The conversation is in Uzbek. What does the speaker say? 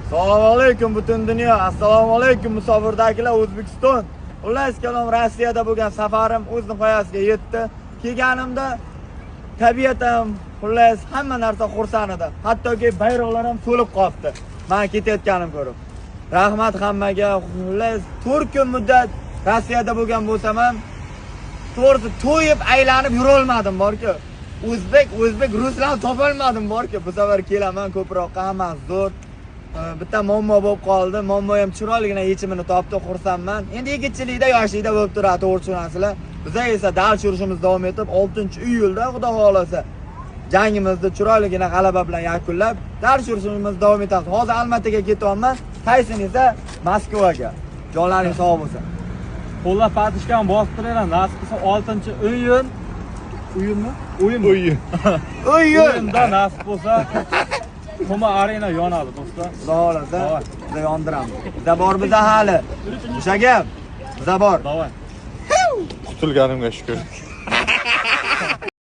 Assalomu alaykum butun dunyo. Assalomu alaykum musofirdagilar O'zbekiston. Xullas kalom Rossiyada bo'lgan safarim o'z nihoyasiga yetdi. Kelganimda tabiatim, xullas hamma narsa xursand edi. Hattoki bayroqlar ham to'lib qolibdi. Men ketayotganim ko'rib. Rahmat hammaga. Xullas 4 kun muddat Rossiyada bo'lgan bo'lsam ham to'g'ri to'yib aylanib yura olmadim borki. O'zbek ruslar topolmadim borki. Bu safar kelaman ko'proqqa hammasi zo'r. Bitta muammo bo'lib qoldi. Muammo ham chiroyligina yechimini topdi, xursandman. Endi yigitchilikda, yoshlikda bo'lib turadi, to'g'ri tushunasizlar. Biz esa dars yurishimiz davom etib, 6-iyulda xudo xolasa jangimizni chiroyligina g'alaba bilan yakunlab, dars yurishimiz davom etadi. Hozir Almataga ketyapman, Tayson esa Moskvaga. Jonlaring sog' bo'lsin. Qo'llab patishgan bosib turaylar. Nasib qilsa 6-iyun o'yinda nasib bo'lsa Quma arena yonadi do'stlar. Xudo xolasa biz yondiramiz. Bizda bor biza hali. O'sha gap. Bizda bor. Davay. Qutulganimga shukr.